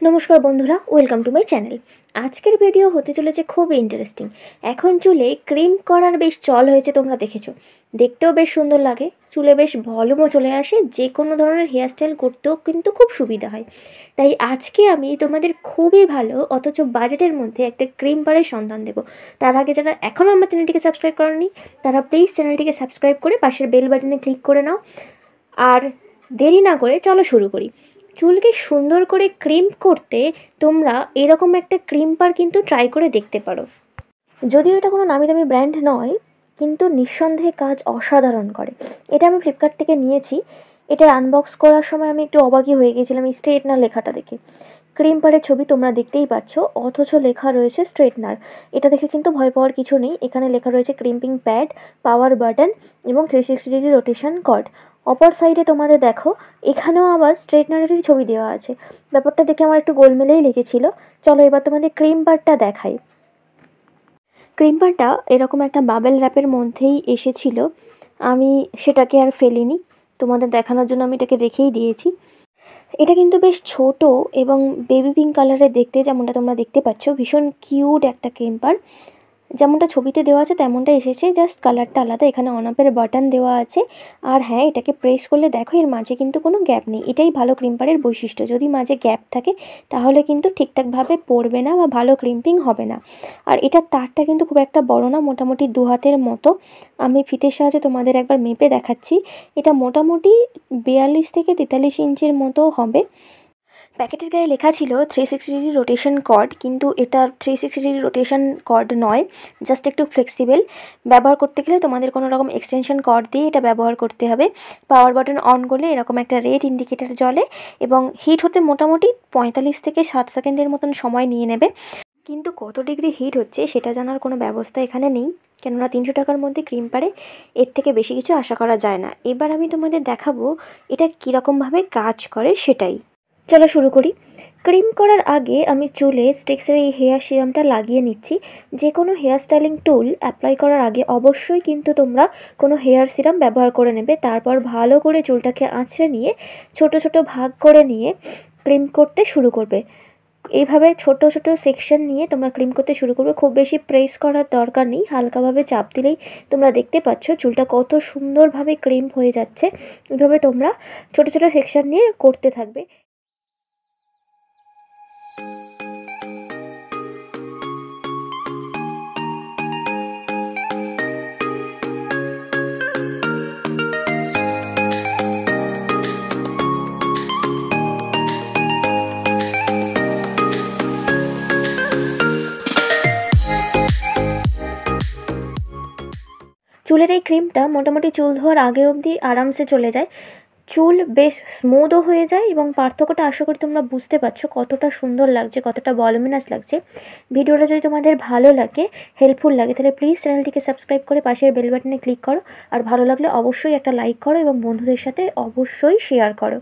নমস্কার বন্ধুরা, welcome to my channel. আজকের ভিডিও হতে চলেছে খুব ইন্টারেস্টিং। এখন চুলে ক্রিম করার বেশ চল হয়েছে, তোমরা দেখেছো। দেখতেও বেশ সুন্দর লাগে, চুলে বেশ ভলিউমও চলে আসে, যে কোনো ধরনের হেয়ারস্টাইল করতেও কিন্তু খুব সুবিধা হয়। তাই আজকে আমি তোমাদের খুবই ভালো অথচ বাজেটের মধ্যে একটা ক্রিম্পারের সন্ধান দেবো। তার আগে যারা এখনও আমার চ্যানেলটিকে সাবস্ক্রাইব করেননি তারা প্লিজ চ্যানেলটিকে সাবস্ক্রাইব করে পাশের বেল বাটনে ক্লিক করে নাও। আর দেরি না করে চলো শুরু করি। চুলকে সুন্দর করে ক্রিম্প করতে তোমরা এরকম একটা ক্রিম্পার কিন্তু ট্রাই করে দেখতে পারো। যদিও এটা কোনো নামি দামি ব্র্যান্ড নয়, কিন্তু নিঃসন্দেহে কাজ অসাধারণ করে। এটা আমি ফ্লিপকার্ট থেকে নিয়েছি। এটা আনবক্স করার সময় আমি একটু অবাকই হয়ে গিয়েছিলাম এই স্ট্রেটনার লেখাটা দেখে। ক্রিম্পারের ছবি তোমরা দেখতেই পাচ্ছ, অথচ লেখা রয়েছে স্ট্রেটনার। এটা দেখে কিন্তু ভয় পাওয়ার কিছু নেই। এখানে লেখা রয়েছে ক্রিম্পিং প্যাড, পাওয়ার বাটন এবং 360 ডিগ্রি রোটেশন কর্ড। অপর সাইডে তোমাদের দেখো, এখানেও আবার স্ট্রেটনারেরই ছবি দেওয়া আছে। ব্যাপারটা দেখে আমার একটু গোলমেলেই লেগেছিল। চলো এবার তোমাদের ক্রিম্পারটা দেখাই। ক্রিম্পারটা এরকম একটা বাবেল র্যাপের মধ্যেই এসেছিল, আমি সেটাকে আর ফেলিনি, তোমাদের দেখানোর জন্য আমি এটাকে রেখেই দিয়েছি। এটা কিন্তু বেশ ছোট এবং বেবি পিঙ্ক কালারের দেখতে, যেমনটা তোমরা দেখতে পাচ্ছ। ভীষণ কিউট একটা ক্রিম্পার, যেমনটা ছবিতে দেওয়া আছে তেমনটা এসেছে, জাস্ট কালারটা আলাদা। এখানে অন অফের বাটন দেওয়া আছে। আর হ্যাঁ, এটাকে প্রেস করলে দেখো এর মাঝে কিন্তু কোনো গ্যাপ নেই। এটাই ভালো ক্রিম্পারের বৈশিষ্ট্য। যদি মাঝে গ্যাপ থাকে তাহলে কিন্তু ঠিকঠাকভাবে পড়বে না বা ভালো ক্রিম্পিং হবে না। আর এটার তারটা কিন্তু খুব একটা বড় না, মোটামুটি 2 হাতের মতো। আমি ফিতের সাহায্যে তোমাদের একবার মেপে দেখাচ্ছি। এটা মোটামুটি 42 থেকে 43 ইঞ্চির মতো হবে। প্যাকেটের গায়ে লেখা ছিল 360 ডিগ্রি রোটেশন কর্ড, কিন্তু এটা 360 ডিগ্রি রোটেশন কর্ড নয়, জাস্ট একটু ফ্লেক্সিবল। ব্যবহার করতে গেলে তোমাদের কোনো রকম এক্সটেনশন কর্ড দিয়ে এটা ব্যবহার করতে হবে। পাওয়ার বাটন অন করলে এরকম একটা রেড ইন্ডিকেটার জ্বলে এবং হিট হতে মোটামুটি 45 থেকে 60 সেকেন্ডের মতন সময় নিয়ে নেবে। কিন্তু কত ডিগ্রি হিট হচ্ছে সেটা জানার কোনো ব্যবস্থা এখানে নেই, কেননা 300 টাকার মধ্যে ক্রিম্পারে এর থেকে বেশি কিছু আশা করা যায় না। এবার আমি তোমাদের দেখাবো এটা কীরকমভাবে কাজ করে সেটাই। চলো শুরু করি। ক্রিম করার আগে আমি চুলে স্টিক্সের এই হেয়ার সিরামটা লাগিয়ে নিচ্ছি। যে কোনো হেয়ার স্টাইলিং টুল অ্যাপ্লাই করার আগে অবশ্যই কিন্তু তোমরা কোনো হেয়ার সিরাম ব্যবহার করে নেবে। তারপর ভালো করে চুলটাকে আঁচড়ে নিয়ে ছোট ছোট ভাগ করে নিয়ে ক্রিম করতে শুরু করবে। এইভাবে ছোট ছোট সেকশন নিয়ে তোমরা ক্রিম করতে শুরু করবে। খুব বেশি প্রেস করার দরকার নেই, হালকাভাবে চাপ দিলেই তোমরা দেখতে পাচ্ছ চুলটা কত সুন্দরভাবে ক্রিম হয়ে যাচ্ছে। এইভাবে তোমরা ছোট ছোট সেকশন নিয়ে করতে থাকবে। চুলের এই ক্রিমটা মোটামুটি চুল ধোয়ার আগে অবধি আরামসে চলে যায়। চুল বেশ স্মুথও হয়ে যায় এবং পার্থক্যটা আশা করি তোমরা বুঝতে পারছো কতটা সুন্দর লাগছে, কতটা ভলিউমিনাস লাগছে। ভিডিওটা যদি তোমাদের ভালো লাগে, হেল্পফুল লাগে, তাহলে প্লিজ চ্যানেলটিকে সাবস্ক্রাইব করে পাশের বেল বাটনে ক্লিক করো। আর ভালো লাগলে অবশ্যই একটা লাইক করো এবং বন্ধুদের সাথে অবশ্যই শেয়ার করো।